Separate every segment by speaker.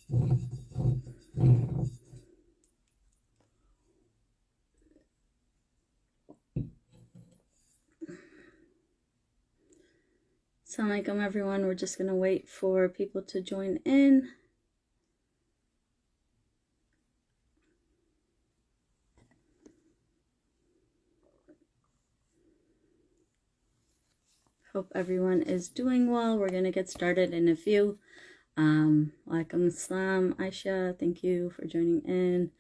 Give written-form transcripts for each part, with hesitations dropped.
Speaker 1: Assalamu alaikum, everyone. We're just going to wait for people to join in. Hope everyone is doing well. We're going to get started in a few. Walaikum assalam, Aisha. Thank you for joining in.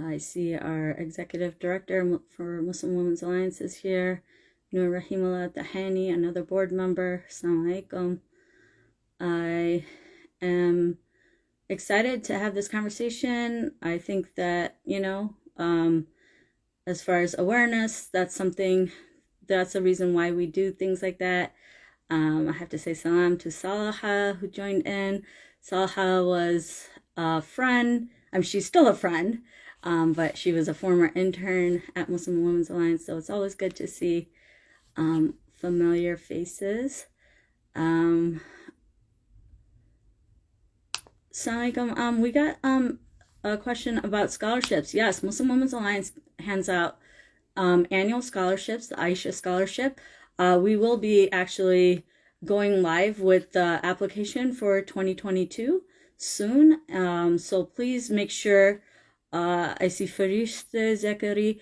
Speaker 1: I see our executive director for Muslim Women's Alliance is here. Nur Rahimullah Tahani, another board member. Assalamu alaikum. I am excited to have this conversation. I think that, as far as awareness, that's a reason why we do things like that. I have to say salam to Salaha, who joined in. Salaha was a friend. She's still a friend, but she was a former intern at Muslim Women's Alliance, so it's always good to see familiar faces. Assalamu alaikum. We got a question about scholarships. Yes, Muslim Women's Alliance hands out annual scholarships, the Aisha Scholarship. We will be actually going live with the application for 2022 soon. So please make sure, I see Farishte Zakari,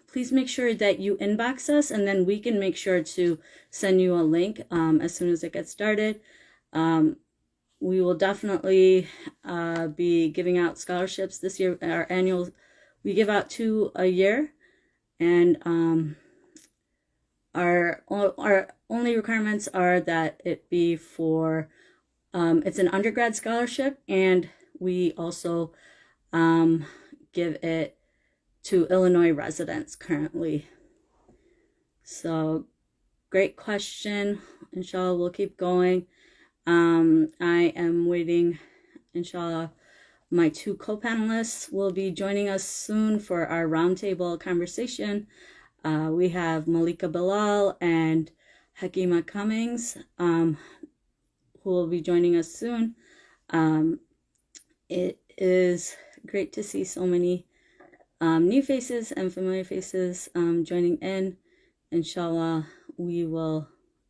Speaker 1: please make sure that you inbox us, and then we can make sure to send you a link as soon as it gets started. We will definitely be giving out scholarships this year. Our annual, we give out 2 a year, and our only requirements are that it be for, it's an undergrad scholarship, and we also give it to Illinois residents currently. So great question. Inshallah, we'll keep going. I am waiting, inshallah. My 2 co-panelists will be joining us soon for our roundtable conversation. We have Malika Bilal and Hakeemah Cummings, who will be joining us soon. It is great to see so many new faces and familiar faces joining in. Inshallah, we will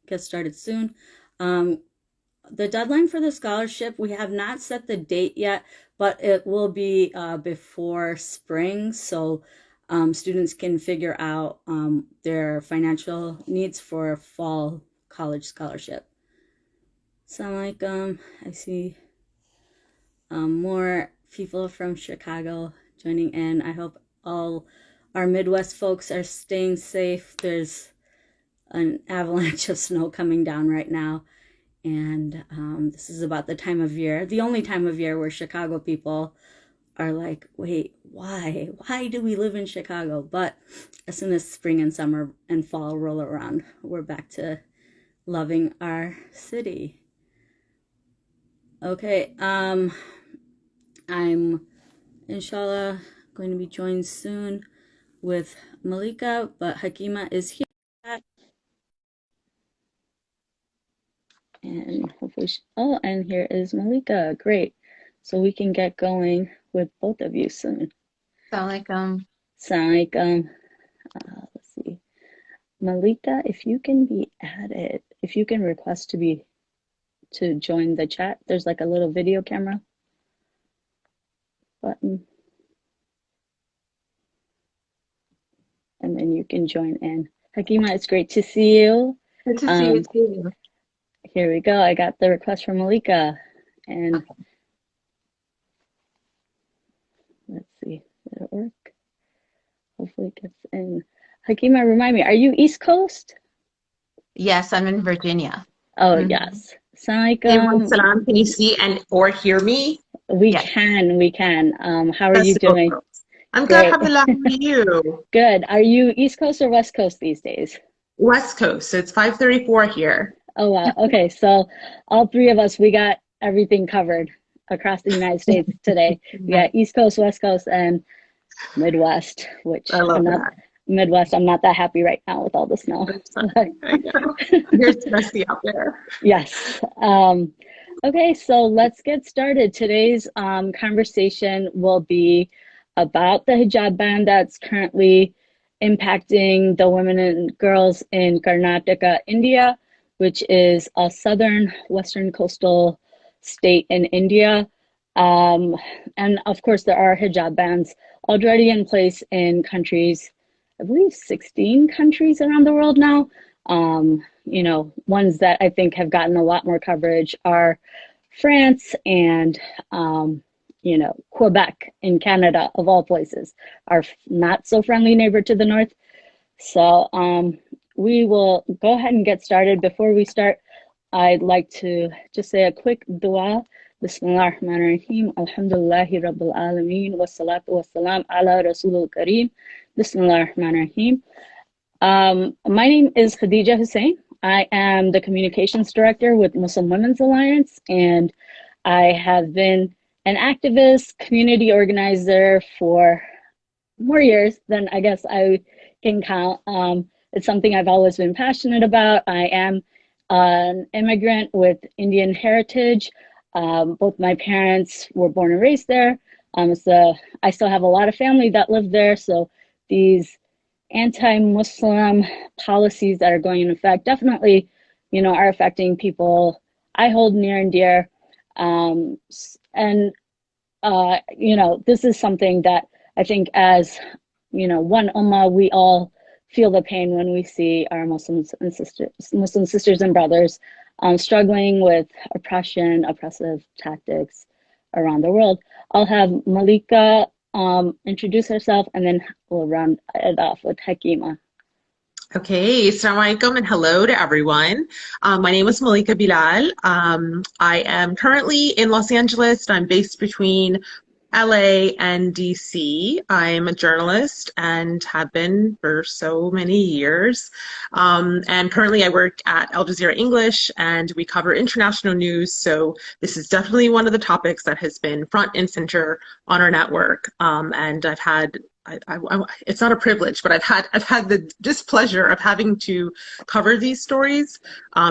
Speaker 1: get started soon. The deadline for the scholarship, we have not set the date yet, but it will be before spring, so students can figure out their financial needs for a fall college scholarship. Assalamu alaikum. I see more people from Chicago joining in. I hope all our Midwest folks are staying safe. There's an avalanche of snow coming down right now. And this is about the time of year, the only time of year where Chicago people are like, wait, why do we live in Chicago? But as soon as spring and summer and fall roll around, we're back to loving our city. Okay, I'm inshallah going to be joined soon with Malika, but Hakeemah is here. And hopefully, and here is Malika. Great. So we can get going with both of you soon.
Speaker 2: Assalamu alaikum.
Speaker 1: Assalamu alaikum. Let's see. Malika, if you can be added, if you can request to join the chat, there's like a little video camera button. And then you can join in. Hakeemah, it's great to see you.
Speaker 2: Good to see you too.
Speaker 1: Here we go. I got the request from Malika. And okay. Let's see. Did it work? Hopefully it gets in. Hakeemah, remind me, are you East Coast?
Speaker 2: Yes, I'm in Virginia.
Speaker 1: Oh, yes. Assalamu
Speaker 2: Salam. Can you see and or hear me?
Speaker 1: We can. How are you doing?
Speaker 2: I'm good. Alhamdulillah. How are you?
Speaker 1: Good. Are you East Coast or West Coast these days?
Speaker 2: West Coast. So it's 5:34 here.
Speaker 1: Oh, wow. Okay. So all 3 of us, we got everything covered across the United States today. We got East Coast, West Coast, and Midwest, which
Speaker 2: I love that.
Speaker 1: Midwest, I'm not that happy right now with all the snow.
Speaker 2: It's messy out there.
Speaker 1: Yes. Okay, so let's get started. Today's conversation will be about the hijab ban that's currently impacting the women and girls in Karnataka, India, which is a southern western coastal state in India. Um, and of course, there are hijab bans already in place in countries, I believe 16 countries around the world now. Ones that I think have gotten a lot more coverage are France and Quebec in Canada, of all places, our not so friendly neighbor to the north. So we will go ahead and get started. Before we start, I'd like to just say a quick dua. Bismillah ar-Rahman ar-Rahim. Alhamdulillahi Rabbil Alameen. Wassalatu wassalam ala Rasulul Kareem. Bismillah ar-Rahman ar-Rahim. My name is Khadija Husain. I am the communications director with Muslim Women's Alliance, and I have been an activist, community organizer for more years than I guess I can count. It's something I've always been passionate about. I am an immigrant with Indian heritage. Both my parents were born and raised there. So I still have a lot of family that live there. So these anti-Muslim policies that are going into effect definitely, are affecting people I hold near and dear. This is something that I think as, one ummah, we all feel the pain when we see our Muslim sisters and brothers struggling with oppressive tactics around the world. I'll have Malika introduce herself, and then we'll round it off with Hakeemah.
Speaker 2: Okay, assalamu alaikum and hello to everyone. My name is Malika Bilal. I am currently in Los Angeles. I'm based between LA and DC. I'm a journalist and have been for so many years. And currently I work at Al Jazeera English, and we cover international news. So this is definitely one of the topics that has been front and center on our network. And I've had it's not a privilege, but I've had the displeasure of having to cover these stories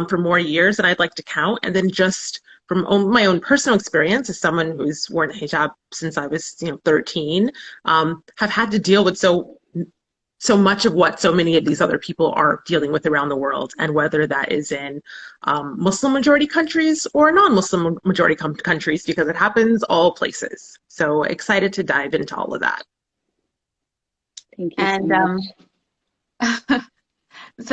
Speaker 2: for more years than I'd like to count. And then just from my own personal experience as someone who's worn a hijab since I was 13, have had to deal with so much of what so many of these other people are dealing with around the world, and whether that is in Muslim majority countries or non-Muslim majority countries, because it happens all places. So excited to dive into all of that.
Speaker 1: Thank you so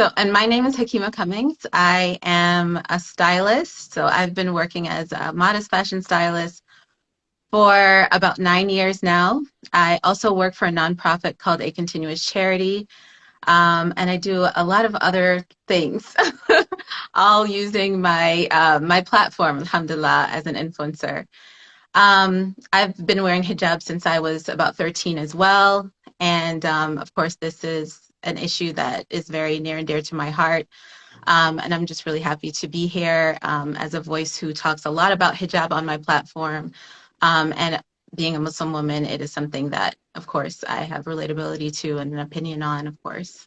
Speaker 1: much.
Speaker 3: And my name is Hakeemah Cummings. I am a stylist. So I've been working as a modest fashion stylist for about 9 years now. I also work for a nonprofit called A Continuous Charity. And I do a lot of other things, all using my my platform, alhamdulillah, as an influencer. I've been wearing hijab since I was about 13 as well. And of course, this is an issue that is very near and dear to my heart. And I'm just really happy to be here as a voice who talks a lot about hijab on my platform. And being a Muslim woman, it is something that, of course, I have relatability to and an opinion on, of course.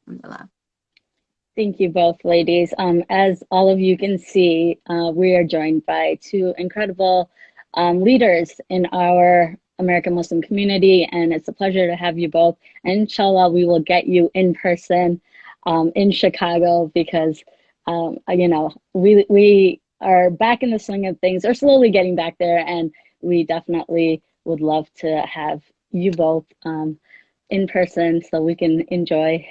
Speaker 1: Thank you both, ladies. As all of you can see, we are joined by two incredible leaders in our American Muslim community, and it's a pleasure to have you both. And inshallah, we will get you in person in Chicago, because we are back in the swing of things, or slowly getting back there, and we definitely would love to have you both in person so we can enjoy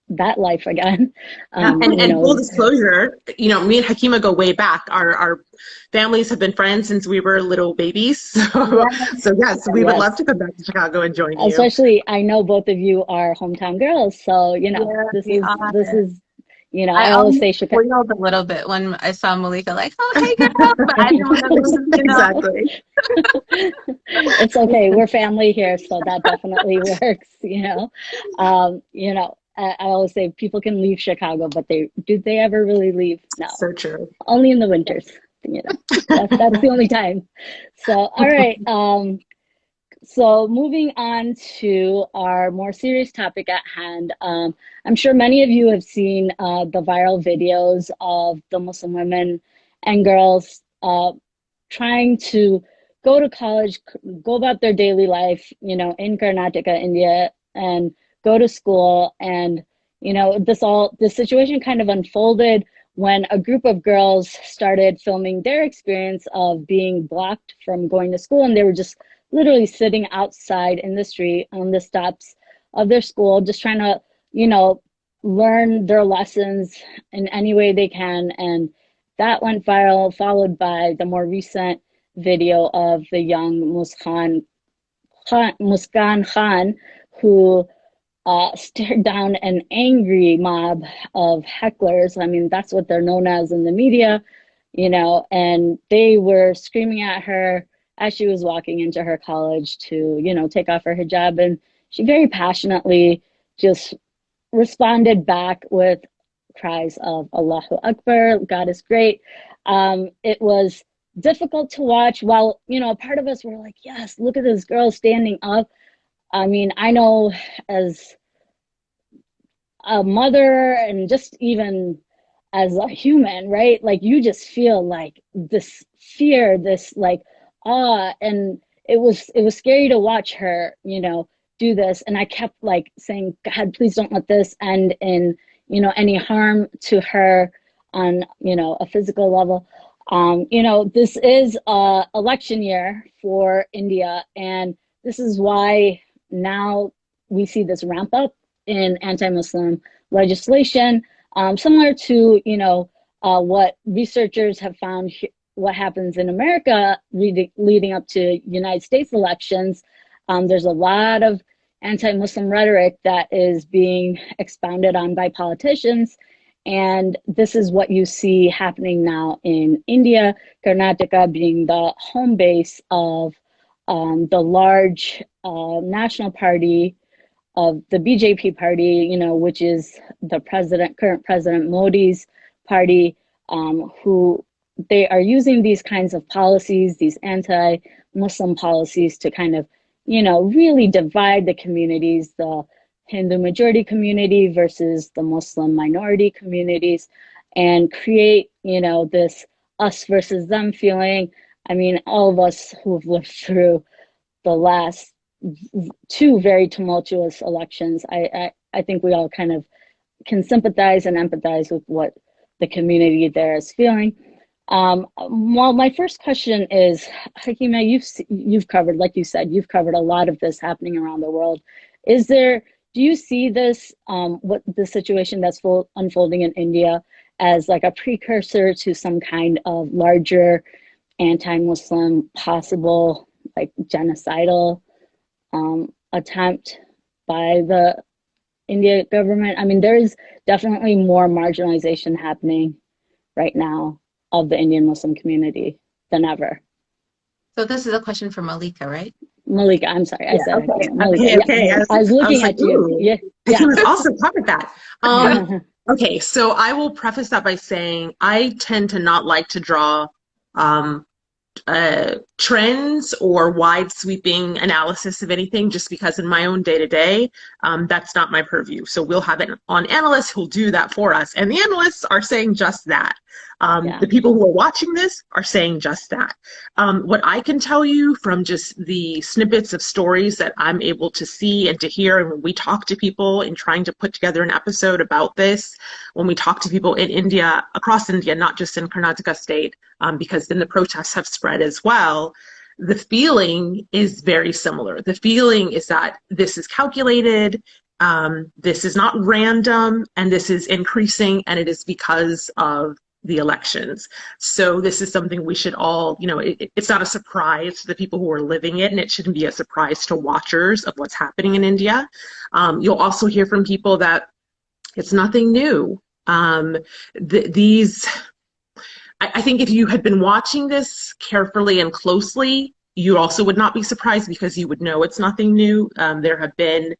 Speaker 1: that life again.
Speaker 2: And full disclosure, me and Hakeemah go way back. Our families have been friends since we were little babies. So yes, we would love to come back to Chicago and join you.
Speaker 1: Especially, I know both of you are hometown girls, so this is I always say Chicago.
Speaker 3: I spoiled a little bit when I saw Malika, like, oh, hey girl, but I didn't want to listen,
Speaker 2: Exactly.
Speaker 1: It's okay. We're family here, so that definitely works. I always say people can leave Chicago, but do they ever really leave? No.
Speaker 2: So true.
Speaker 1: Only in the winters. That's the only time. So, all right. So moving on to our more serious topic at hand, I'm sure many of you have seen the viral videos of the Muslim women and girls trying to go to college, go about their daily life, you know, in Karnataka, India, and go to school. And, you know, this situation kind of unfolded when a group of girls started filming their experience of being blocked from going to school. And they were just literally sitting outside in the street on the steps of their school, just trying to, you know, learn their lessons in any way they can. And that went viral, followed by the more recent video of the young Muskan Khan, who stared down an angry mob of hecklers. I mean, that's what they're known as in the media, you know, and they were screaming at her as she was walking into her college to, you know, take off her hijab. And she very passionately just responded back with cries of Allahu Akbar, God is great. It was difficult to watch. While, you know, a part of us were like, yes, look at this girl standing up. I mean, I know as a mother and just even as a human, right? Like you just feel like this fear, this like awe, and it was scary to watch her, you know, do this. And I kept like saying, God, please don't let this end in, you know, any harm to her on, you know, a physical level. You know, this is a election year for India, and this is why now we see this ramp up in anti-Muslim legislation, similar to, you know, what researchers have found what happens in America leading up to United States elections. There's a lot of anti-Muslim rhetoric that is being expounded on by politicians. And this is what you see happening now in India, Karnataka being the home base of the large national party of the BJP party, you know, which is the current President Modi's party, who they are using these kinds of policies, these anti-Muslim policies to kind of, you know, really divide the communities, the Hindu majority community versus the Muslim minority communities, and create, you know, this us versus them feeling. I mean, all of us who've lived through the last two very tumultuous elections, I think we all kind of can sympathize and empathize with what the community there is feeling. Well, my first question is, Hakeemah, you've covered, like you said, you've covered a lot of this happening around the world. Do you see this, what the situation that's unfolding in India as like a precursor to some kind of larger anti-Muslim, possible like genocidal attempt by the India government? I mean, there is definitely more marginalization happening right now of the Indian Muslim community than ever.
Speaker 3: So this is a question for Malika, right?
Speaker 1: Malika, I'm sorry, I said
Speaker 2: okay.
Speaker 1: Malika.
Speaker 2: Okay.
Speaker 1: Yeah. I was looking at you. Yeah.
Speaker 2: He was also covered that. Okay, so I will preface that by saying I tend to not like to draw trends or wide sweeping analysis of anything, just because in my own day-to-day, that's not my purview. So we'll have it on analysts who'll do that for us. And the analysts are saying just that. The people who are watching this are saying just that. What I can tell you from just the snippets of stories that I'm able to see and to hear, and when we talk to people in trying to put together an episode about this, when we talk to people in India, across India, not just in Karnataka state, because then the protests have spread as well, the feeling is very similar. The feeling is that this is calculated, this is not random, and this is increasing, and it is because of the elections. So this is something we should all, you know, it's not a surprise to the people who are living it, and it shouldn't be a surprise to watchers of what's happening in India. You'll also hear from people that it's nothing new. I think if you had been watching this carefully and closely, you also would not be surprised, because you would know it's nothing new. There have been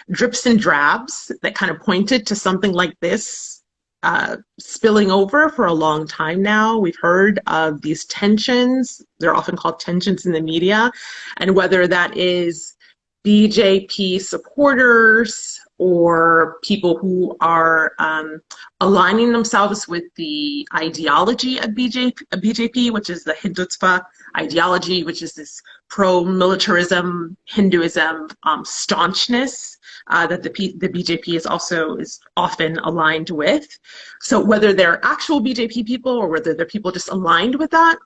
Speaker 2: drips and drabs that kind of pointed to something like this spilling over for a long time now. We've heard of these tensions. They're often called tensions in the media, and whether that is BJP supporters or people who are aligning themselves with the ideology of BJP, which is the Hindutva ideology, which is this pro-militarism, Hinduism staunchness that the BJP is often aligned with. So whether they're actual BJP people or whether they're people just aligned with that,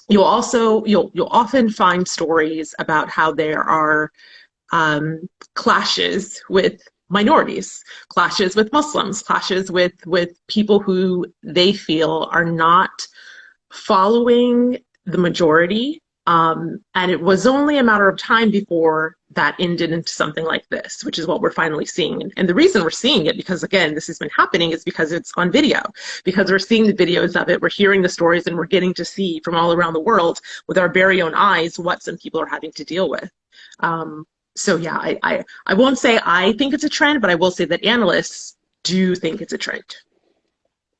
Speaker 2: you'll often find stories about how there are clashes with minorities, clashes with Muslims, clashes with people who they feel are not following the majority. And it was only a matter of time before that ended into something like this, which is what we're finally seeing. And the reason we're seeing it, because again, this has been happening, is because it's on video, because we're seeing the videos of it, we're hearing the stories, and we're getting to see from all around the world with our very own eyes what some people are having to deal with. So yeah, I won't say I think it's a trend, but I will say that analysts do think it's a trend.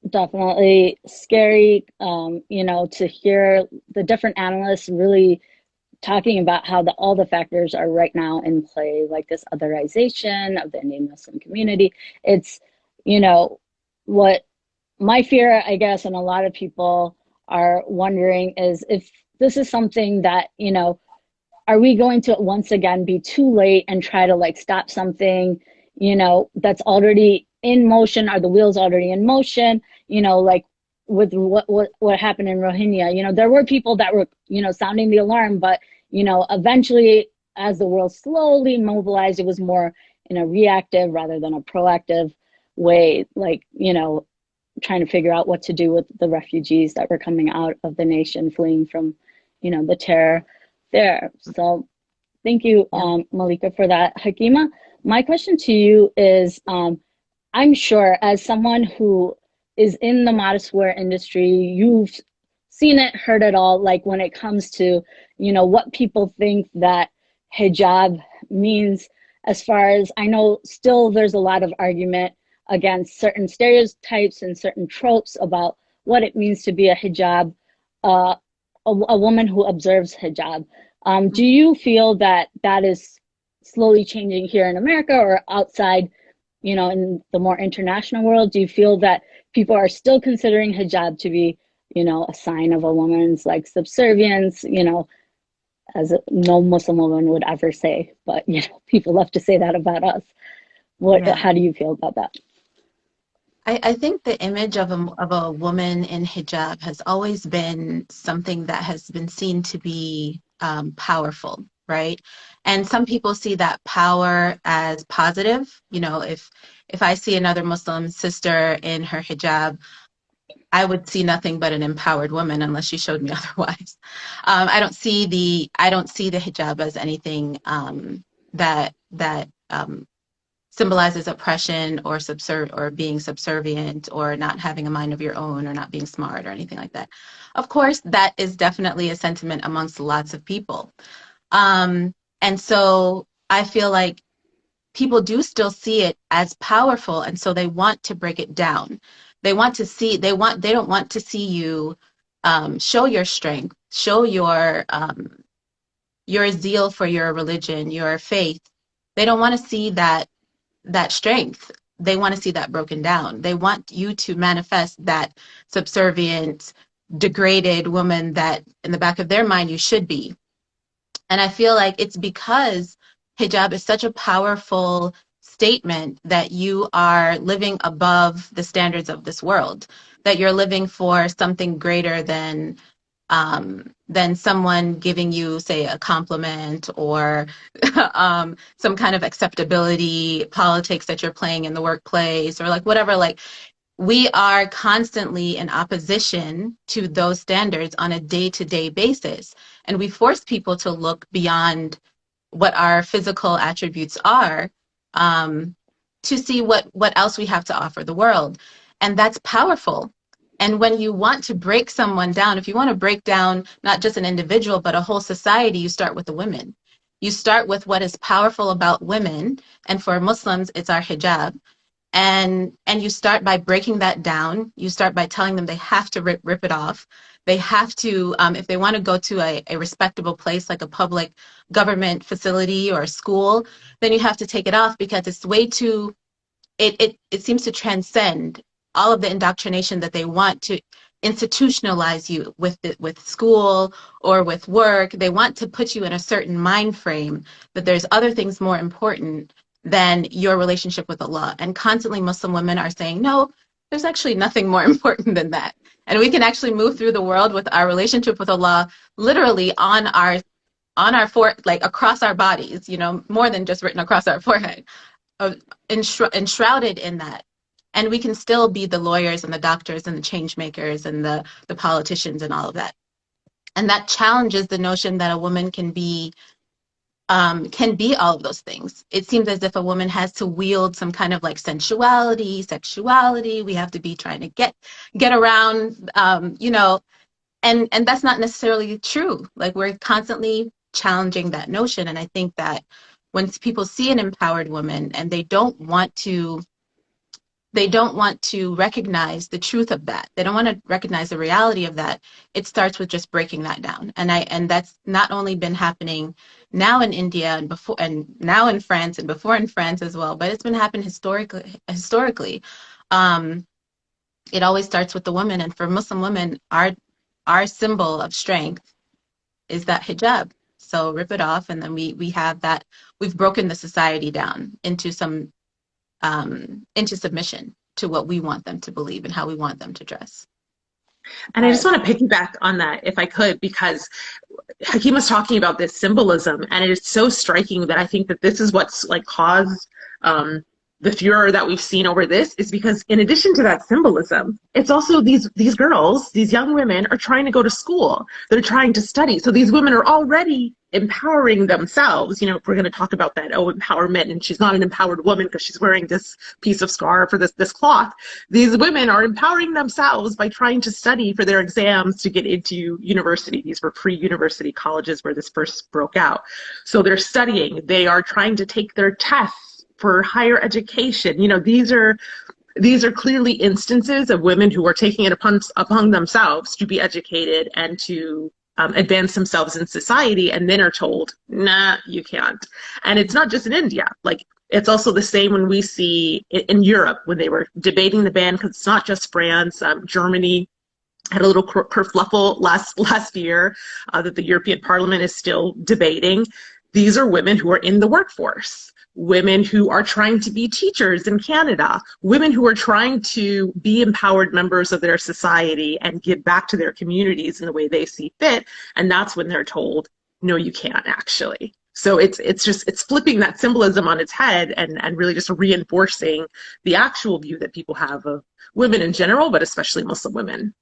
Speaker 1: Definitely scary, to hear the different analysts really talking about how all the factors are right now in play, like this otherization of the Indian Muslim community. It's, what my fear, I guess, and a lot of people are wondering is if this is something that, are we going to once again be too late and try to like stop something, that's already in motion? Are the wheels already in motion? Like with what happened in Rohingya, there were people that were, sounding the alarm, but, eventually as the world slowly mobilized, it was more in a reactive rather than a proactive way, like, trying to figure out what to do with the refugees that were coming out of the nation, fleeing from, the terror there. So thank you, Malika, for that. Hakeemah, my question to you is, I'm sure as someone who is in the modest wear industry, you've seen it, heard it all, like when it comes to, what people think that hijab means. As far as I know, still there's a lot of argument against certain stereotypes and certain tropes about what it means to be a hijab, a woman who observes hijab. Do you feel that that is slowly changing here in America or outside, in the more international world? Do you feel that people are still considering hijab to be, a sign of a woman's like subservience, as no Muslim woman would ever say, but, people love to say that about us. How do you feel about that?
Speaker 3: I think the image of a woman in hijab has always been something that has been seen to be powerful, right? And some people see that power as positive. If I see another Muslim sister in her hijab, I would see nothing but an empowered woman unless she showed me otherwise. I don't see the hijab as anything that symbolizes oppression or being subservient or not having a mind of your own or not being smart or anything like that. Of course, that is definitely a sentiment amongst lots of people. And so I feel like people do still see it as powerful, and so they want to break it down. They don't want to see you show your strength, show your zeal for your religion, your faith. They don't want to see that strength. They want to see that broken down. They want you to manifest that subservient, degraded woman that in the back of their mind you should be. And I feel like it's because hijab is such a powerful statement that you are living above the standards of this world, that you're living for something greater than someone giving you, say, a compliment or some kind of acceptability politics that you're playing in the workplace or like whatever. Like, we are constantly in opposition to those standards on a day-to-day basis. And we force people to look beyond what our physical attributes are to see what else we have to offer the world. And that's powerful. And when you want to break someone down, if you want to break down not just an individual, but a whole society, you start with the women. You start with what is powerful about women. And for Muslims, it's our hijab. And you start by breaking that down. You start by telling them they have to rip it off. they have to, if they want to go to a respectable place like a public government facility or a school, then you have to take it off because it's way too, it seems to transcend all of the indoctrination that they want to institutionalize you with school or with work. They want to put you in a certain mind frame that there's other things more important than your relationship with Allah. And constantly Muslim women are saying, no, there's actually nothing more important than that. And we can actually move through the world with our relationship with Allah literally on our like across our bodies, you know, more than just written across our forehead, enshrouded in that. And we can still be the lawyers and the doctors and the change makers and the politicians and all of that. And that challenges the notion that a woman can be all of those things. It seems as if a woman has to wield some kind of like sensuality, sexuality. We have to be trying to get around, you know, and that's not necessarily true. Like, we're constantly challenging that notion. And I think that when people see an empowered woman and they don't want to recognize the truth of that, they don't want to recognize the reality of that, it starts with just breaking that down. And that's not only been happening now in India and before, and now in France and before in France as well, but it's been happening historically. It always starts with the woman. And for Muslim women, our symbol of strength is that hijab. So rip it off, and then we have that. We've broken the society down into submission to what we want them to believe and how we want them to dress.
Speaker 2: And I just want to piggyback on that, if I could, because Hakeem was talking about this symbolism, and it is so striking that I think that this is what's like caused the furor that we've seen over this, is because in addition to that symbolism, it's also these girls, these young women are trying to go to school. They're trying to study. So these women are already empowering themselves. You know, we're going to talk about that, empowerment, and she's not an empowered woman because she's wearing this piece of scarf or this cloth. These women are empowering themselves by trying to study for their exams to get into university. These were pre-university colleges where this first broke out. So they're studying. They are trying to take their tests for higher education. You know, these are clearly instances of women who are taking it upon themselves to be educated and to advance themselves in society, and then are told, nah, you can't. And it's not just in India. Like, it's also the same when we see in Europe when they were debating the ban, because it's not just France. Germany had a little kerfluffle last year that the European Parliament is still debating. These are women who are in the workforce, women who are trying to be teachers in Canada, women who are trying to be empowered members of their society and give back to their communities in the way they see fit. And that's when they're told, no, you can't actually. So it's flipping that symbolism on its head and really just reinforcing the actual view that people have of women in general, but especially Muslim women.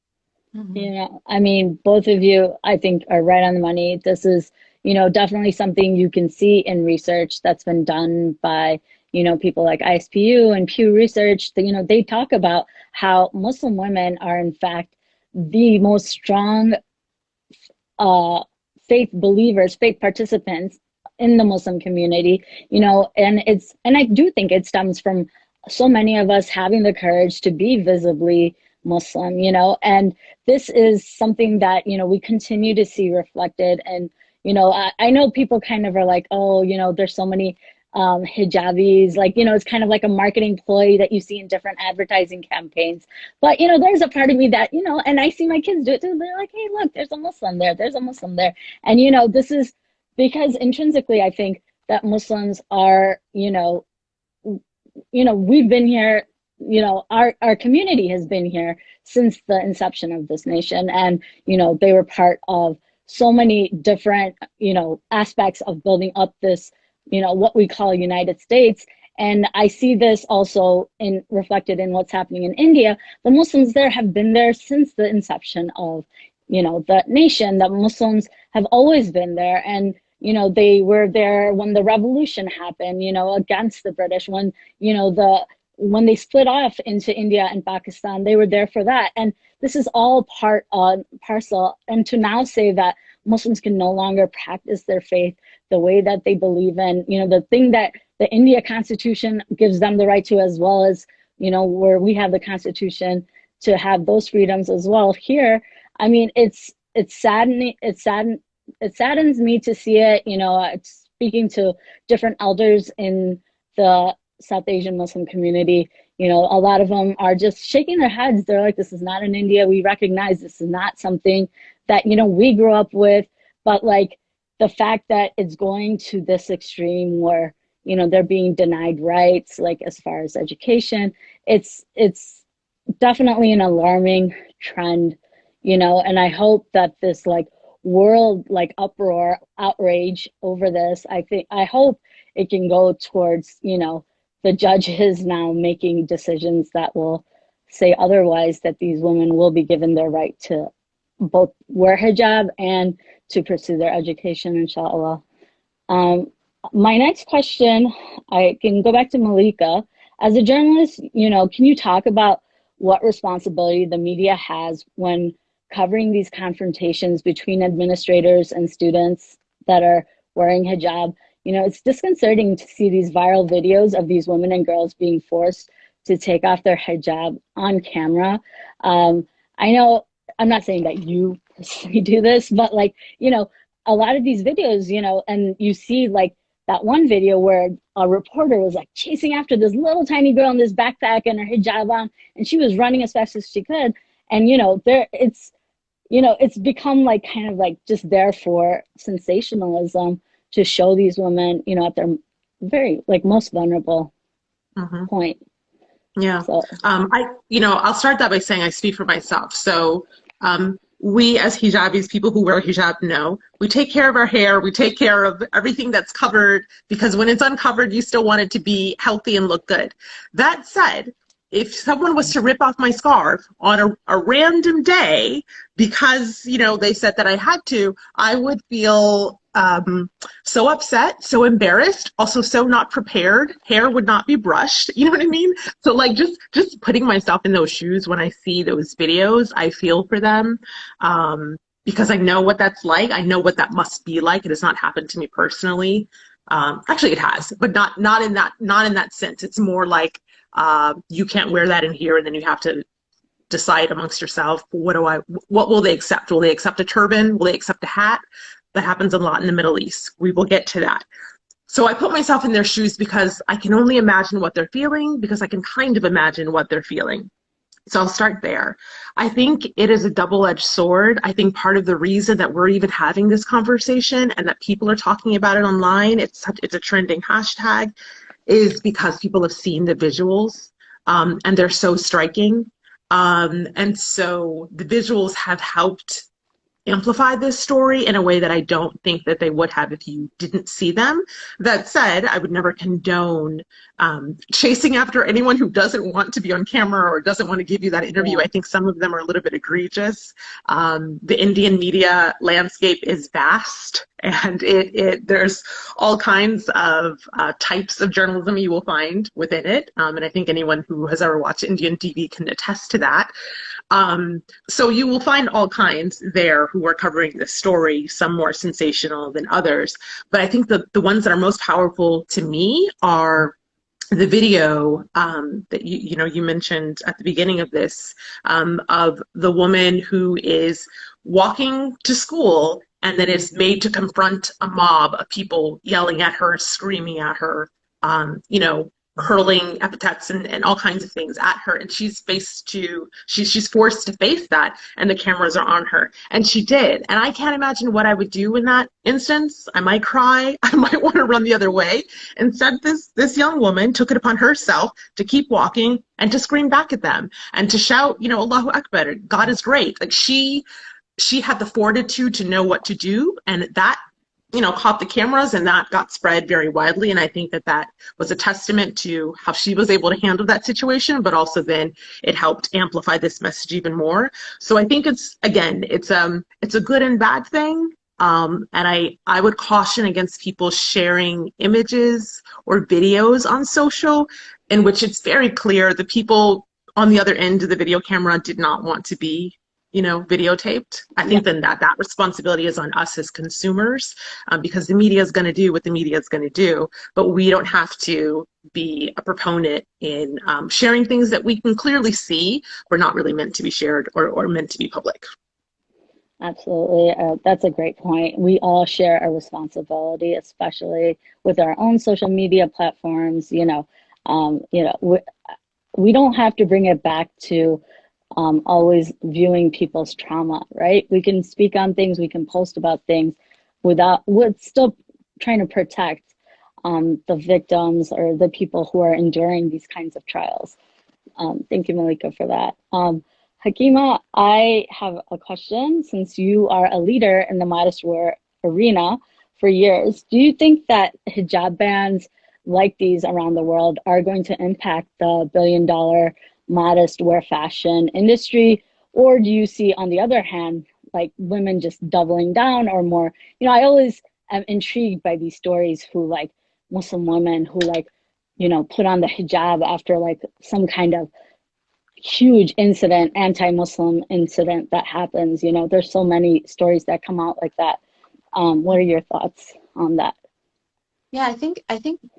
Speaker 1: Yeah, I mean, both of you, I think, are right on the money. This is, you know, definitely something you can see in research that's been done by, you know, people like ISPU and Pew Research. You know, they talk about how Muslim women are, in fact, the most strong faith believers, faith participants in the Muslim community, you know, and I do think it stems from so many of us having the courage to be visibly Muslim, you know, and this is something that, you know, we continue to see reflected. And, you know, I know people kind of are like, oh, you know, there's so many hijabis, like, you know, it's kind of like a marketing ploy that you see in different advertising campaigns. But, you know, there's a part of me that, you know, and I see my kids do it too. They're like, hey, look, there's a Muslim there. There's a Muslim there. And, you know, this is because intrinsically, I think that Muslims are, you know, we've been here, you know, our community has been here since the inception of this nation. And, you know, they were part of so many different, you know, aspects of building up this, you know, what we call United States. And I see this also reflected in what's happening in India. The Muslims there have been there since the inception of, you know, the nation. The Muslims have always been there. And, you know, they were there when the revolution happened, you know, against the British, when, you know, when they split off into India and Pakistan, they were there for that. And this is all part and parcel. And to now say that Muslims can no longer practice their faith the way that they believe in, you know, the thing that the India Constitution gives them the right to, as well as, you know, where we have the Constitution to have those freedoms as well here. I mean, it's saddening. It saddens me to see it. It's speaking to different elders in the South Asian Muslim community. A lot of them are just shaking their heads. They're like, "This is not in India. We recognize this is not something that we grew up with." But like the fact that it's going to this extreme where they're being denied rights, like as far as education, it's definitely an alarming trend, and I hope that this like world like uproar, outrage over this, I hope it can go towards, the judges now making decisions that will say otherwise, that these women will be given their right to both wear hijab and to pursue their education, inshallah. My next question, I can go back to Malika. As a journalist, can you talk about what responsibility the media has when covering these confrontations between administrators and students that are wearing hijab? It's disconcerting to see these viral videos of these women and girls being forced to take off their hijab on camera. I know, I'm not saying that you personally do this, but like, a lot of these videos, and you see like that one video where a reporter was like chasing after this little tiny girl in this backpack and her hijab on, and she was running as fast as she could. And it's become like kind of like just there for sensationalism to show these women, at their very like most vulnerable point.
Speaker 2: Yeah. So. I'll start that by saying I speak for myself. So we as hijabis, people who wear hijab, know we take care of our hair, we take care of everything that's covered, because when it's uncovered, you still want it to be healthy and look good. That said, if someone was to rip off my scarf on a random day because, they said that I had to, I would feel so upset, so embarrassed, also so not prepared. Hair would not be brushed. You know what I mean? So like just putting myself in those shoes when I see those videos, I feel for them because I know what that's like. I know what that must be like. It has not happened to me personally. Actually, it has, but not in that sense. It's more like you can't wear that in here, and then you have to decide amongst yourself, what will they accept? Will they accept a turban? Will they accept a hat? That happens a lot in the Middle East. We will get to that. So I put myself in their shoes because I can only imagine what they're feeling, because I can kind of imagine what they're feeling. So I'll start there. I think it is a double-edged sword. I think part of the reason that we're even having this conversation and that people are talking about it online, it's a trending hashtag, is because people have seen the visuals and they're so striking. And so the visuals have helped amplify this story in a way that I don't think that they would have if you didn't see them. That said, I would never condone chasing after anyone who doesn't want to be on camera or doesn't want to give you that interview. I think some of them are a little bit egregious. The Indian media landscape is vast, and there's all kinds of types of journalism you will find within it. And I think anyone who has ever watched Indian TV can attest to that. So you will find all kinds there who are covering this story, some more sensational than others. But I think the ones that are most powerful to me are the video that you mentioned at the beginning of this, of the woman who is walking to school and then is made to confront a mob of people yelling at her, screaming at her, hurling epithets and all kinds of things at her, and she's forced to face that, and the cameras are on her, and she did. And I can't imagine what I would do in that instance. I might cry. I might want to run the other way. Instead, this young woman took it upon herself to keep walking and to scream back at them and to shout, Allahu Akbar, God is great. Like she had the fortitude to know what to do, and that caught the cameras, and that got spread very widely. And I think that was a testament to how she was able to handle that situation, but also then it helped amplify this message even more. So I think it's a good and bad thing. And I would caution against people sharing images or videos on social in which it's very clear the people on the other end of the video camera did not want to be videotaped. I think then that responsibility is on us as consumers, because the media is going to do what the media is going to do, but we don't have to be a proponent in sharing things that we can clearly see were not really meant to be shared or meant to be public.
Speaker 1: Absolutely. That's a great point. We all share a responsibility, especially with our own social media platforms. We don't have to bring it back to always viewing people's trauma, right? We can speak on things, we can post about things with still trying to protect the victims or the people who are enduring these kinds of trials. Thank you, Malika, for that. Hakeemah, I have a question. Since you are a leader in the modest wear arena for years, do you think that hijab bans like these around the world are going to impact the billion-dollar modest wear fashion industry? Or do you see, on the other hand, like women just doubling down or more? I always am intrigued by these stories who like Muslim women who like put on the hijab after like some kind of huge incident, anti-Muslim incident that happens. There's so many stories that come out like that. What are your thoughts on that?
Speaker 3: Yeah, I think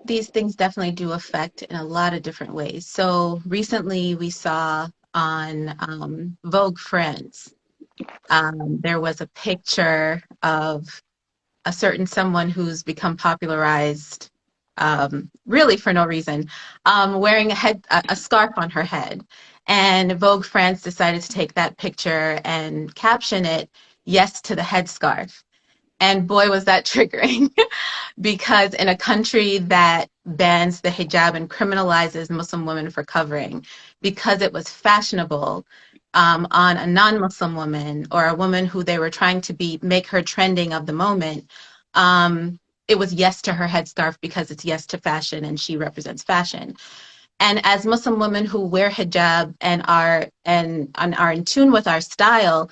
Speaker 3: these things definitely do affect in a lot of different ways. So recently we saw on Vogue France, there was a picture of a certain someone who's become popularized really for no reason, wearing a scarf on her head. And Vogue France decided to take that picture and caption it, "Yes to the headscarf." And boy, was that triggering. Because in a country that bans the hijab and criminalizes Muslim women for covering, because it was fashionable on a non-Muslim woman or a woman who they were trying to make her trending of the moment, it was yes to her headscarf because it's yes to fashion and she represents fashion. And as Muslim women who wear hijab and are in tune with our style,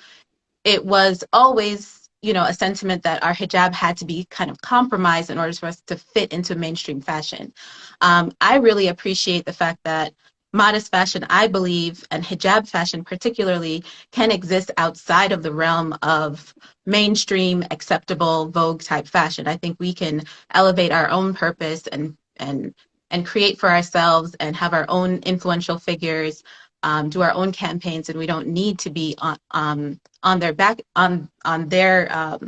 Speaker 3: it was always, a sentiment that our hijab had to be kind of compromised in order for us to fit into mainstream fashion. I really appreciate the fact that modest fashion, I believe, and hijab fashion particularly, can exist outside of the realm of mainstream, acceptable Vogue type fashion. I think we can elevate our own purpose and create for ourselves and have our own influential figures, do our own campaigns, and we don't need to be on their back on their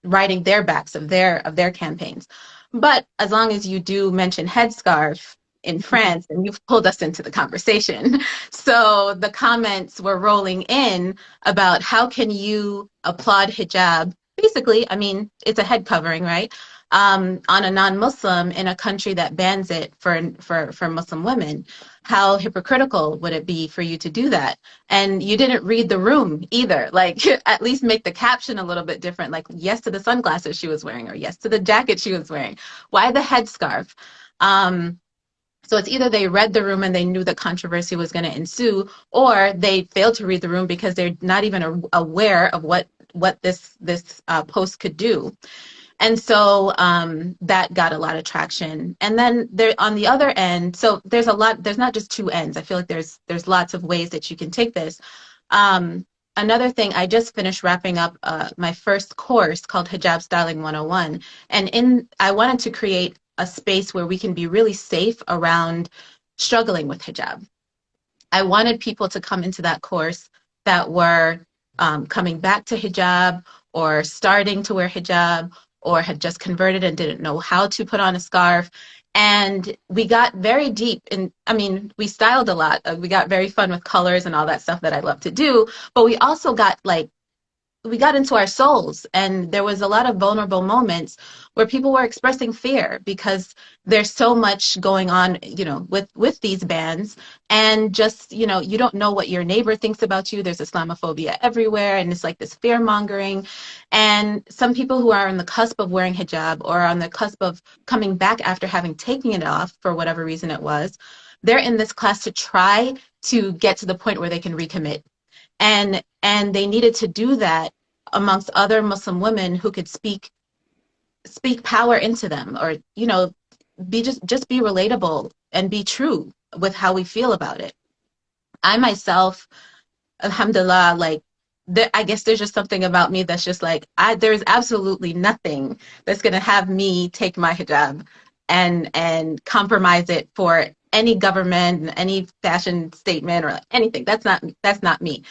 Speaker 3: writing their backs of their campaigns. But as long as you do mention headscarf in France, and you've pulled us into the conversation. So the comments were rolling in about how can you applaud hijab? Basically, I mean, it's a head covering, right? On a non-Muslim in a country that bans it for Muslim women. How hypocritical would it be for you to do that? And you didn't read the room either. Like, at least make the caption a little bit different. Like, yes to the sunglasses she was wearing, or yes to the jacket she was wearing. Why the headscarf? So it's either they read the room and they knew that controversy was going to ensue, or they failed to read the room because they're not even aware of what this post could do. And so that got a lot of traction. And then there on the other end, so there's not just two ends. I feel like there's lots of ways that you can take this. Another thing, I just finished wrapping up my first course called Hijab Styling 101. And I wanted to create a space where we can be really safe around struggling with hijab. I wanted people to come into that course that were coming back to hijab or starting to wear hijab or had just converted and didn't know how to put on a scarf. And we got very deep we styled a lot. We got very fun with colors and all that stuff that I love to do. But we also got we got into our souls, and there was a lot of vulnerable moments where people were expressing fear because there's so much going on, with these bans, and just, you don't know what your neighbor thinks about you. There's Islamophobia everywhere, and it's like this fear mongering. And some people who are on the cusp of wearing hijab or on the cusp of coming back after having taken it off for whatever reason it was, they're in this class to try to get to the point where they can recommit. And they needed to do that amongst other Muslim women who could speak power into them, or be just be relatable and be true with how we feel about it. I myself, alhamdulillah, I guess there's just something about me that's just like, there's absolutely nothing that's going to have me take my hijab and compromise it for any government, any fashion statement, or anything. That's not me.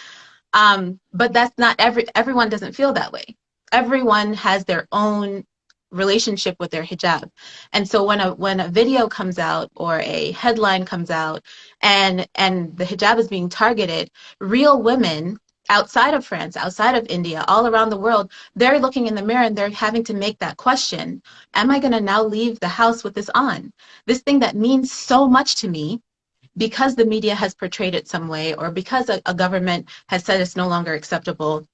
Speaker 3: But that's not everyone doesn't feel that way. Everyone has their own relationship with their hijab. And so when a video comes out or a headline comes out and the hijab is being targeted, real women outside of France, outside of India, all around the world, they're looking in the mirror and they're having to make that question. Am I going to now leave the house with this on? This thing that means so much to me, because the media has portrayed it some way, or because a government has said it's no longer acceptable,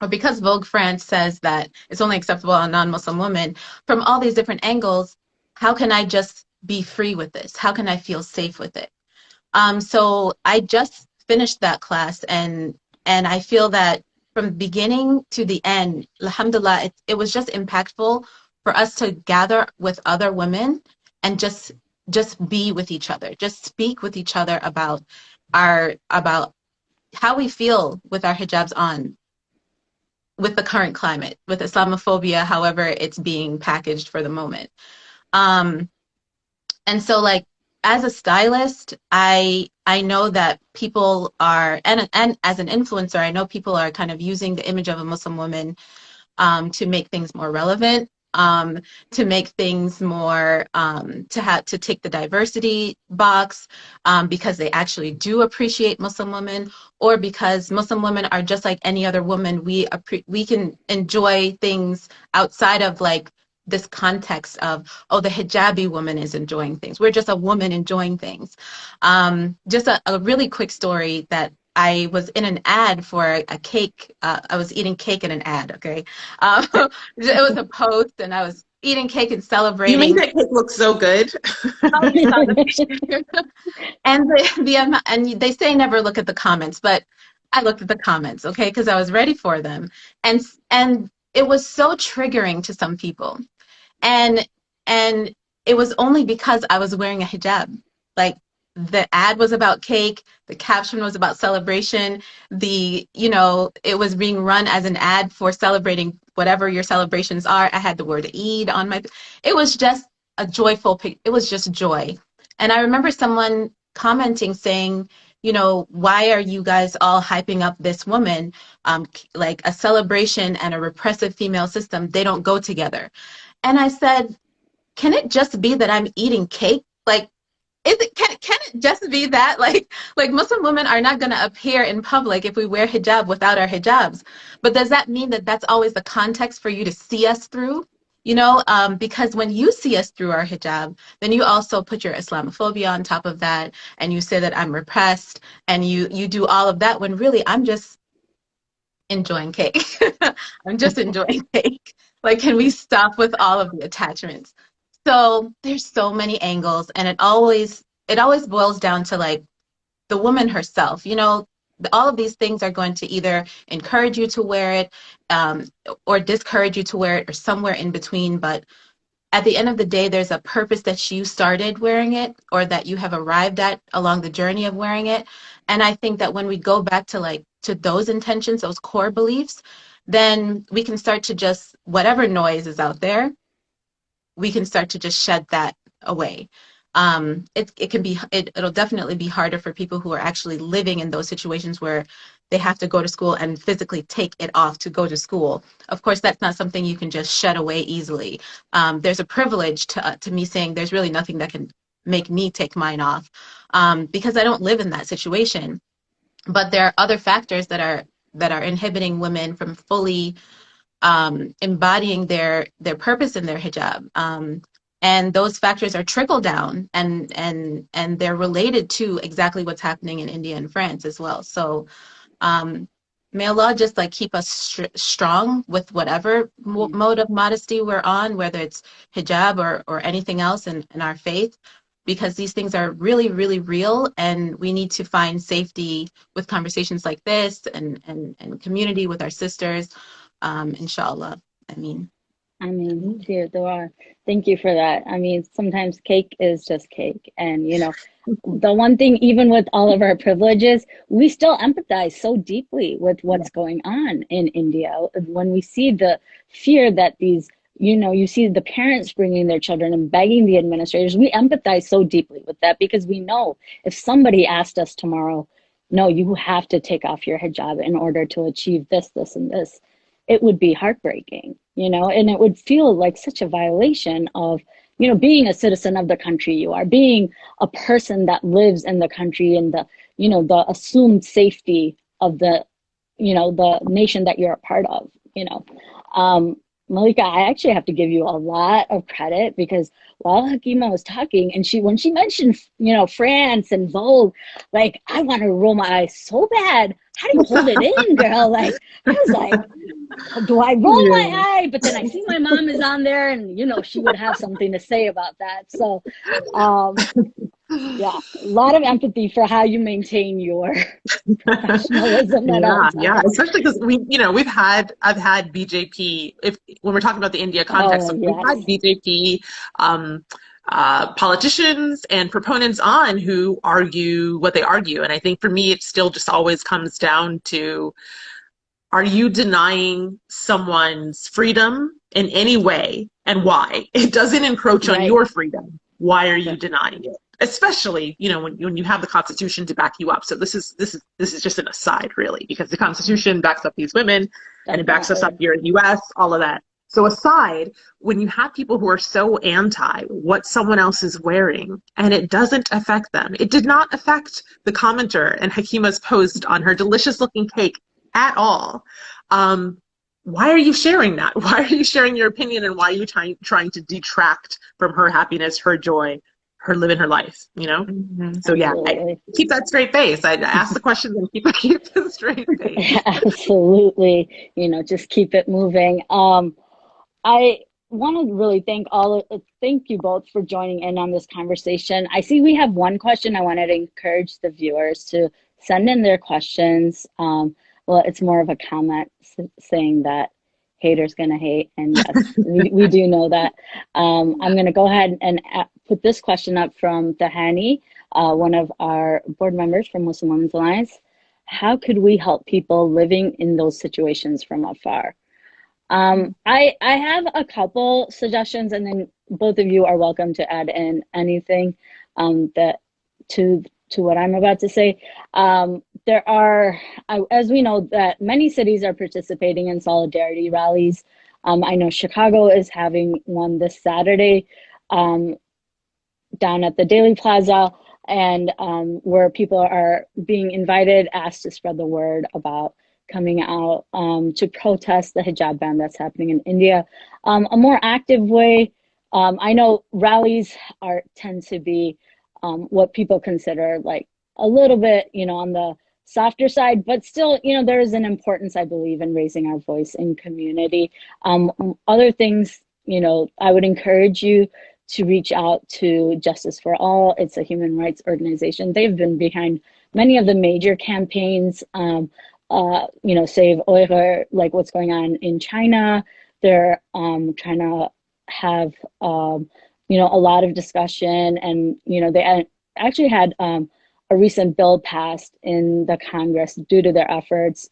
Speaker 3: or because Vogue France says that it's only acceptable on non-Muslim women, from all these different angles, how can I just be free with this? How can I feel safe with it? So I just finished that class, and I feel that from beginning to the end, alhamdulillah, it was just impactful for us to gather with other women and just be with each other, just speak with each other about about how we feel with our hijabs on, with the current climate, with Islamophobia, however it's being packaged for the moment. Um, and so like as a stylist, I know that people are, and as an influencer, I know people are kind of using the image of a Muslim woman to make things more relevant, to make things more, to take the diversity box, because they actually do appreciate Muslim women, or because Muslim women are just like any other woman. We can enjoy things outside of like this context of, oh, the hijabi woman is enjoying things. We're just a woman enjoying things. Just a really quick story that I was in an ad for a cake. I was eating cake in an ad, okay? It was a post, and I was eating cake and
Speaker 2: You made
Speaker 3: celebrating.
Speaker 2: that cake look so good.
Speaker 3: Oh, you saw the picture. And and they say never look at the comments, but I looked at the comments, okay, because I was ready for them. And it was so triggering to some people. And and it was only because I was wearing a hijab. Like the ad was about cake, the caption was about celebration, it was being run as an ad for celebrating whatever your celebrations are. I had the word Eid on my, it was just a joyful pic. It was just joy. And I remember someone commenting saying, why are you guys all hyping up this woman? Like a celebration and a repressive female system, they don't go together. And I said, can it just be that I'm eating cake? Like, can it just be that? Like Muslim women are not going to appear in public if we wear hijab without our hijabs. But does that mean that that's always the context for you to see us through? Because when you see us through our hijab, then you also put your Islamophobia on top of that, and you say that I'm repressed, and you do all of that when really I'm just enjoying cake. I'm just enjoying cake. Like, can we stop with all of the attachments? So there's so many angles, and it always boils down to like the woman herself. All of these things are going to either encourage you to wear it, or discourage you to wear it, or somewhere in between. But at the end of the day, there's a purpose that you started wearing it, or that you have arrived at along the journey of wearing it. And I think that when we go back to those intentions, those core beliefs, then we can start to just, whatever noise is out there, we can start to just shed that away. It'll definitely be harder for people who are actually living in those situations where they have to go to school and physically take it off to go to school. Of course, that's not something you can just shed away easily. There's a privilege to me saying there's really nothing that can make me take mine off, because I don't live in that situation. But there are other factors that are inhibiting women from fully embodying their purpose in their hijab. And those factors are trickle down, and they're related to exactly what's happening in India and France as well. So may Allah just like keep us strong with whatever mode of modesty we're on, whether it's hijab or anything else in our faith, because these things are really, really real, and we need to find safety with conversations like this, and community with our sisters, inshallah.
Speaker 1: Dear Dua, thank you for that. Sometimes cake is just cake. And, the one thing, even with all of our privileges, we still empathize so deeply with what's going on in India. When we see the fear that these, you see the parents bringing their children and begging the administrators, we empathize so deeply with that, because we know if somebody asked us tomorrow, no, you have to take off your hijab in order to achieve this, this, and this, it would be heartbreaking, and it would feel like such a violation of, being a citizen of the country you are, being a person that lives in the country and the assumed safety of the nation that you're a part of. Malika, I actually have to give you a lot of credit because while Hakeemah was talking and when she mentioned, France and Vogue, like I want to roll my eyes so bad. How do you hold it in, girl? Like I was like, do I roll my eye? But then I see my mom is on there and, she would have something to say about that. So, yeah, a lot of empathy for how you maintain your professionalism at all times.
Speaker 2: Yeah, especially because I've had BJP, when we're talking about the India context, we've had BJP politicians and proponents on who argue what they argue. And I think for me, it still just always comes down to, are you denying someone's freedom in any way and why? It doesn't encroach on your freedom. Why are you denying it? Especially, when you have the Constitution to back you up. So this is just an aside, really, because the Constitution backs up these women and it backs us up here in the U.S., all of that. So aside, when you have people who are so anti what someone else is wearing and it doesn't affect them, it did not affect the commenter and Hakeemah's post on her delicious looking cake at all. Why are you sharing that? Why are you sharing your opinion, and why are you trying to detract from her happiness, her joy, her living her life, So yeah, keep that straight face. I ask the questions and keep the straight face.
Speaker 1: Absolutely. Just keep it moving. I want to really thank you both for joining in on this conversation. I see we have one question. I wanted to encourage the viewers to send in their questions. Well, it's more of a comment saying that haters gonna hate, and yes, we do know that. I'm gonna go ahead and put this question up from Tahani, one of our board members from Muslim Women's Alliance. How could we help people living in those situations from afar? I have a couple suggestions, and then both of you are welcome to add in anything that to what I'm about to say. There are, as we know, that many cities are participating in solidarity rallies. I know Chicago is having one this Saturday down at the Daily Plaza, and where people are being invited, asked to spread the word about coming out to protest the hijab ban that's happening in India. A more active way, I know rallies tend to be what people consider like a little bit, on the softer side, but still, there is an importance, I believe, in raising our voice in community. Other things, I would encourage you to reach out to Justice for All. It's a human rights organization. They've been behind many of the major campaigns, Save Uyghur, like what's going on in China. They're trying to have, a lot of discussion, and, they actually had a recent bill passed in the Congress due to their efforts,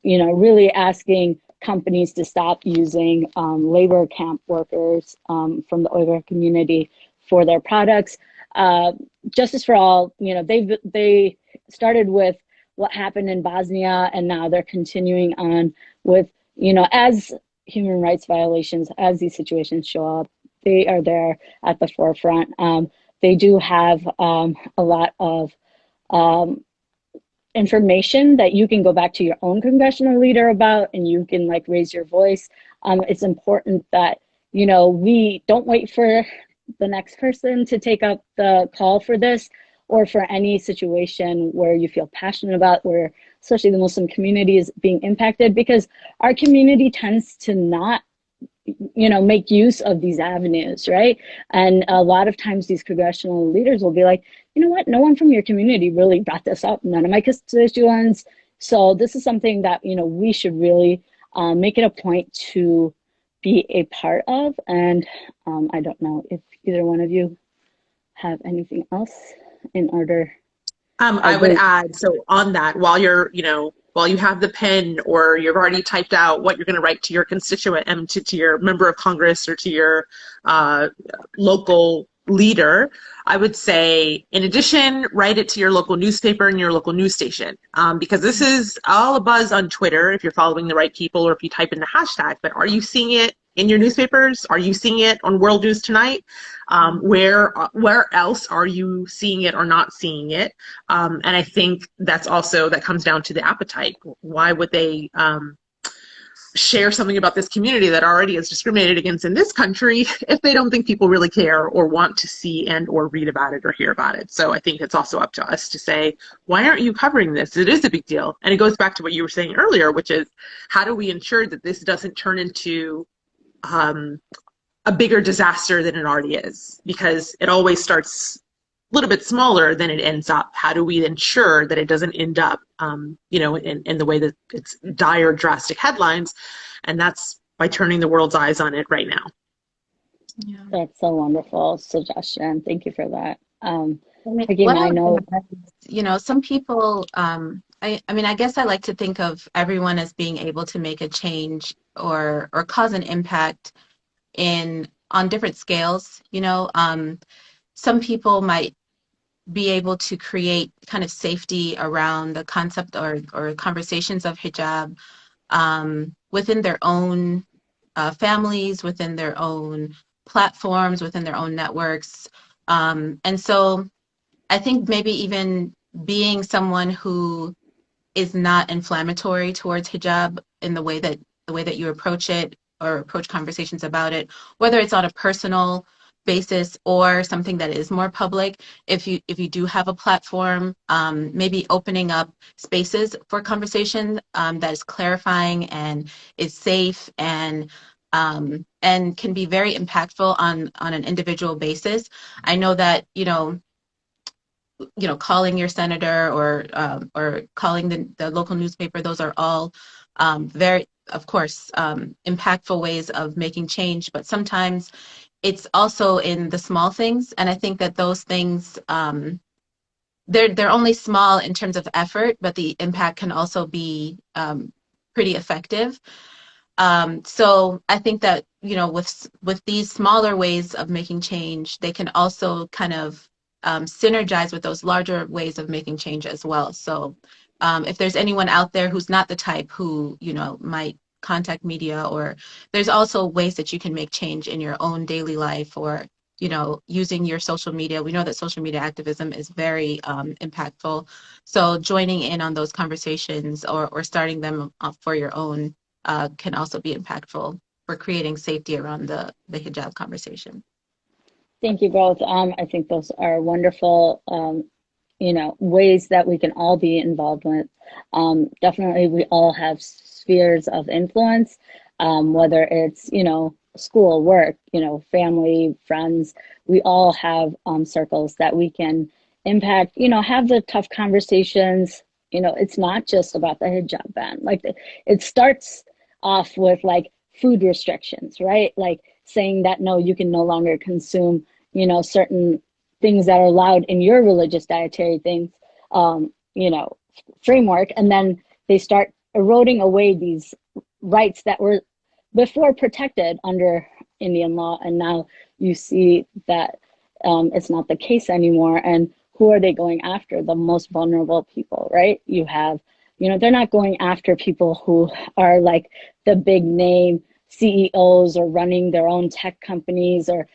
Speaker 1: really asking companies to stop using labor camp workers from the Uyghur community for their products. Justice for All, they started with what happened in Bosnia, and now they're continuing on with, as human rights violations, as these situations show up, they are there at the forefront. They do have a lot of information that you can go back to your own congressional leader about, and you can raise your voice. It's important that, we don't wait for the next person to take up the call for this, or for any situation where you feel passionate about, where especially the Muslim community is being impacted, because our community tends to not make use of these avenues, right? And a lot of times these congressional leaders will be like, you know what, no one from your community really brought this up, none of my constituents. So this is something that, we should really make it a point to be a part of. And I don't know if either one of you have anything else in order.
Speaker 2: I would add, so on that, while you have the pen or you've already typed out what you're going to write to your constituent and to your member of Congress or to your local leader, I would say, in addition, write it to your local newspaper and your local news station, because this is all a buzz on Twitter if you're following the right people or if you type in the hashtag. But are you seeing it in your newspapers? Are you seeing it on World News Tonight? Where else are you seeing it or not seeing it? And I think that comes down to the appetite. Why would they share something about this community that already is discriminated against in this country if they don't think people really care or want to see and or read about it or hear about it? So I think it's also up to us to say, why aren't you covering this? It is a big deal. And it goes back to what you were saying earlier, which is, how do we ensure that this doesn't turn into a bigger disaster than it already is? Because it always starts a little bit smaller than it ends up. How do we ensure that it doesn't end up, in the way that it's dire, drastic headlines? And that's by turning the world's eyes on it right now.
Speaker 1: Yeah, that's a wonderful suggestion. Thank you for that.
Speaker 3: Some people, I guess I like to think of everyone as being able to make a change or cause an impact on different scales. Some people might be able to create kind of safety around the concept or conversations of hijab within their own families, within their own platforms, within their own networks. And so I think maybe even being someone who is not inflammatory towards hijab in the way that you approach it or approach conversations about it, whether it's on a personal basis or something that is more public. If you do have a platform, maybe opening up spaces for conversation that is clarifying and is safe and can be very impactful on an individual basis. I know that calling your senator or calling the local newspaper, those are all very, of course, impactful ways of making change. But sometimes it's also in the small things, and I think that those things they're only small in terms of effort, but the impact can also be pretty effective. So I think that with these smaller ways of making change, they can also kind of synergize with those larger ways of making change as well. So if there's anyone out there who's not the type who might contact media, or there's also ways that you can make change in your own daily life, or using your social media. We know that social media activism is very impactful. So joining in on those conversations or starting them for your own can also be impactful for creating safety around the hijab conversation.
Speaker 1: Thank you both. I think those are wonderful, ways that we can all be involved with. Definitely, we all have spheres of influence, whether it's, school, work, family, friends. We all have circles that we can impact, have the tough conversations. It's not just about the hijab ban. Like, it starts off with like food restrictions, right? Like saying that, no, you can no longer consume, certain things that are allowed in your religious dietary things, framework. And then they start eroding away these rights that were before protected under Indian law. And now you see that it's not the case anymore. And who are they going after? The most vulnerable people, right? You have, they're not going after people who are like the big name CEOs or running their own tech companies, or,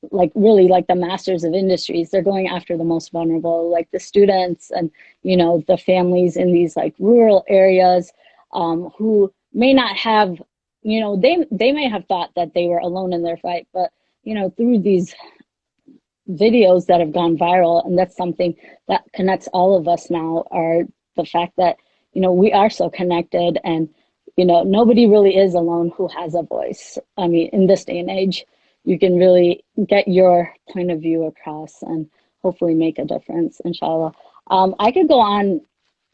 Speaker 1: like really like the masters of industries. They're going after the most vulnerable, like the students and, the families in these like rural areas who may not have, they may have thought that they were alone in their fight, but, through these videos that have gone viral, and that's something that connects all of us now, are the fact that, we are so connected, and, nobody really is alone who has a voice. I mean, in this day and age, you can really get your point of view across and hopefully make a difference, inshallah. I could go on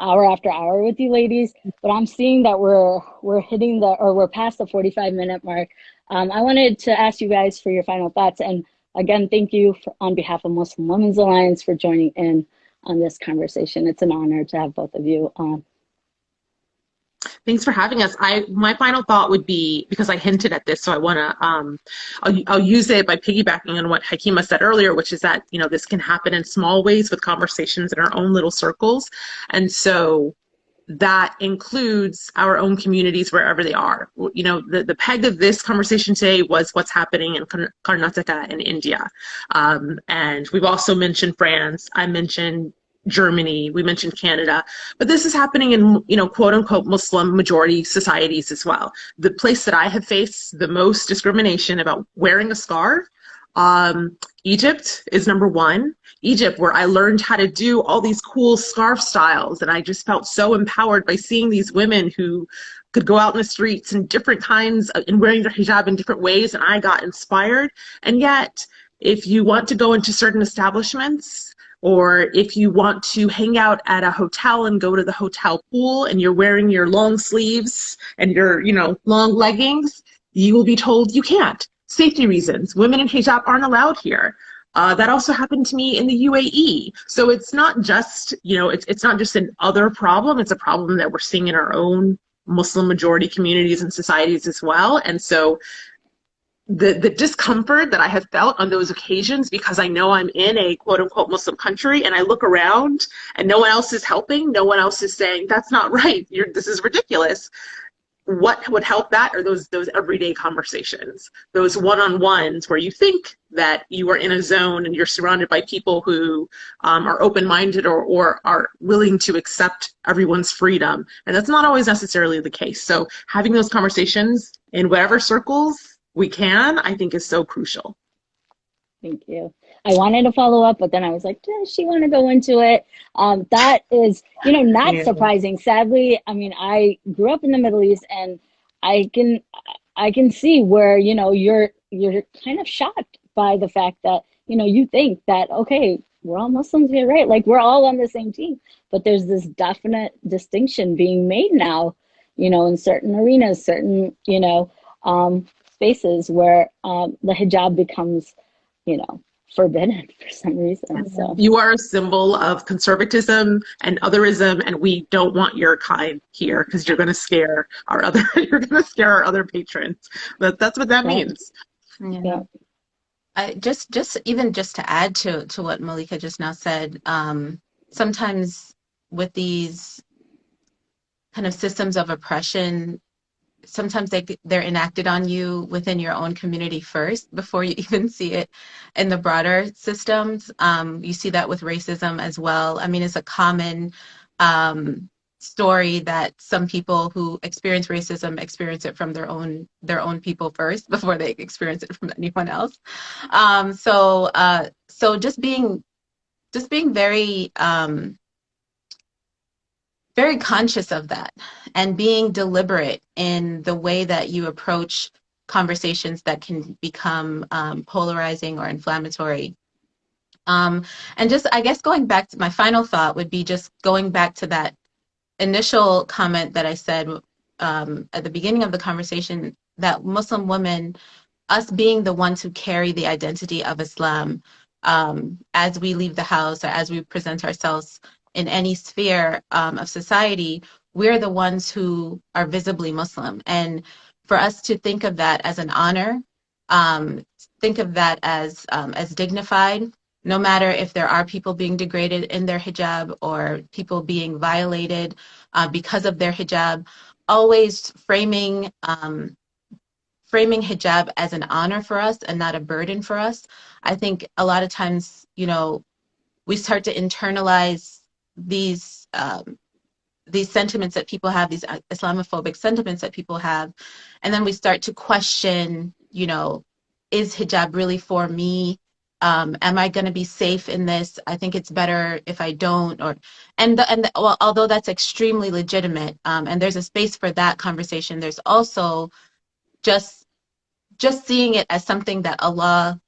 Speaker 1: hour after hour with you ladies, but I'm seeing that we're hitting we're past the 45-minute mark. I wanted to ask you guys for your final thoughts. And again, thank you on behalf of Muslim Women's Alliance for joining in on this conversation. It's an honor to have both of you on.
Speaker 2: Thanks for having us. My final thought would be, because I hinted at this, so I want to I'll use it by piggybacking on what Hakeemah said earlier, which is that this can happen in small ways with conversations in our own little circles, and so that includes our own communities wherever they are. The peg of this conversation today was what's happening in Karnataka in India. And we've also mentioned France. I mentioned Germany. We mentioned Canada. But this is happening in, quote unquote, Muslim majority societies as well. The place that I have faced the most discrimination about wearing a scarf, Egypt is number one. Egypt, where I learned how to do all these cool scarf styles. And I just felt so empowered by seeing these women who could go out in the streets in different kinds and wearing their hijab in different ways. And I got inspired. And yet, if you want to go into certain establishments, or if you want to hang out at a hotel and go to the hotel pool and you're wearing your long sleeves and your, long leggings, you will be told you can't. Safety reasons. Women in hijab aren't allowed here. That also happened to me in the UAE. So it's not just, it's not just an other problem. It's a problem that we're seeing in our own Muslim majority communities and societies as well. And so the discomfort that I have felt on those occasions, because I know I'm in a quote unquote Muslim country and I look around and no one else is helping, no one else is saying, that's not right, this is ridiculous. What would help that are those everyday conversations, those one-on-ones where you think that you are in a zone and you're surrounded by people who are open-minded or are willing to accept everyone's freedom. And that's not always necessarily the case. So having those conversations in whatever circles we can, I think is so crucial.
Speaker 1: Thank you. I wanted to follow up, but then I was like, does she want to go into it? That is, not surprising. Sadly, I mean, I grew up in the Middle East, and I can see where, you're kind of shocked by the fact that, you think that, okay, we're all Muslims here, right? Like, we're all on the same team. But there's this definite distinction being made now, in certain arenas, certain, spaces where the hijab becomes, forbidden for some reason. So
Speaker 2: you are a symbol of conservatism and otherism, and we don't want your kind here because you're going to scare our other patrons. But that's what that means.
Speaker 3: Yeah. Just to add to what Malika just now said, sometimes with these kind of systems of oppression, sometimes they're enacted on you within your own community first before you even see it in the broader systems. You see that with racism as well. I mean, it's a common story that some people who experience racism experience it from their own people first before they experience it from anyone else. So just being very very conscious of that and being deliberate in the way that you approach conversations that can become polarizing or inflammatory. And just, I guess, going back to my final thought would be just going back to that initial comment that I said at the beginning of the conversation, that Muslim women, us being the ones who carry the identity of Islam as we leave the house or as we present ourselves in any sphere of society, we're the ones who are visibly Muslim. And for us to think of that as an honor, think of that as dignified, no matter if there are people being degraded in their hijab or people being violated because of their hijab, always framing hijab as an honor for us and not a burden for us. I think a lot of times, we start to internalize these sentiments that people have, these Islamophobic sentiments that people have, and then we start to question, is hijab really for me? Am I going to be safe in this? I think it's better if I don't. Well, although that's extremely legitimate, and there's a space for that conversation, there's also just seeing it as something that Allah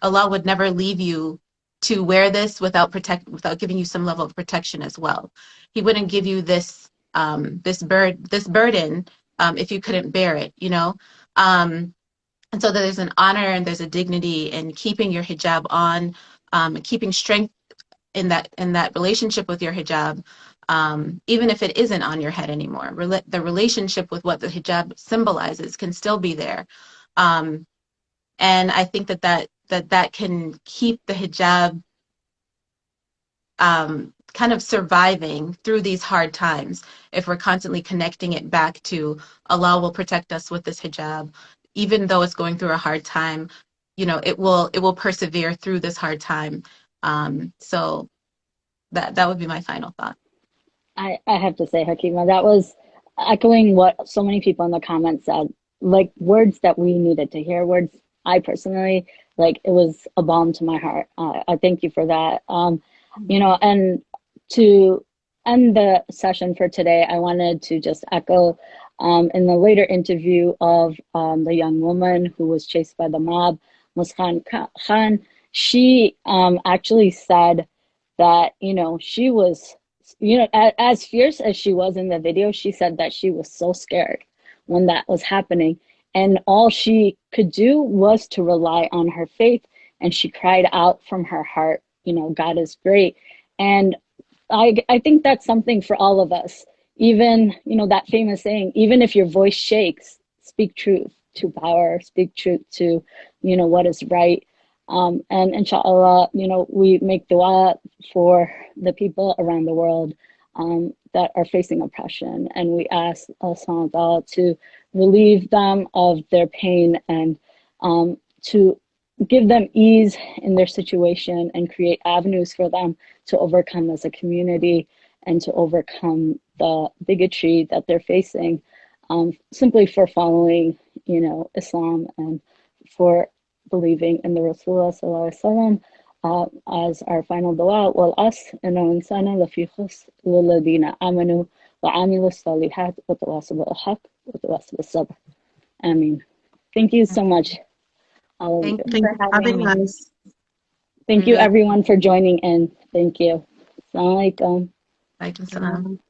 Speaker 3: would never leave you to wear this without giving you some level of protection as well. He wouldn't give you this burden if you couldn't bear it, and so there's an honor and there's a dignity in keeping your hijab on, keeping strength in that relationship with your hijab, even if it isn't on your head anymore. The relationship with what the hijab symbolizes can still be there. And I think that can keep the hijab kind of surviving through these hard times if we're constantly connecting it back to Allah will protect us with this hijab, even though it's going through a hard time. It will persevere through this hard time. So that would be my final thought.
Speaker 4: I have to say, Hakeemah, that was echoing what so many people in the comments said, like words that we needed to hear, words I personally, like it was a balm to my heart. I thank you for that. And to end the session for today, I wanted to just echo in the later interview of the young woman who was chased by the mob, Muskan Khan, she actually said that, she was, as fierce as she was in the video, she said that she was so scared when that was happening. And all she could do was to rely on her faith. And she cried out from her heart, God is great. And I think that's something for all of us. Even, that famous saying, even if your voice shakes, speak truth to power, speak truth to, what is right. And inshallah, we make dua for the people around the world that are facing oppression. And we ask Allah subhanahu wa ta'ala to relieve them of their pain and to give them ease in their situation and create avenues for them to overcome as a community and to overcome the bigotry that they're facing simply for following, Islam and for believing in the Rasulullah sallallahu alaihi wasallam as our final dua. Wal asr inna insana lafi khusr illa alladhina amanu wa amilu salihat wa tawasaw bil haqq wa tawasaw bis sabr. Ameen. Thank you so much, all of you.
Speaker 2: Thank you for having us.
Speaker 4: Thank you everyone for joining in. Thank you. Assalamu alaikum.
Speaker 3: Alaikum salam.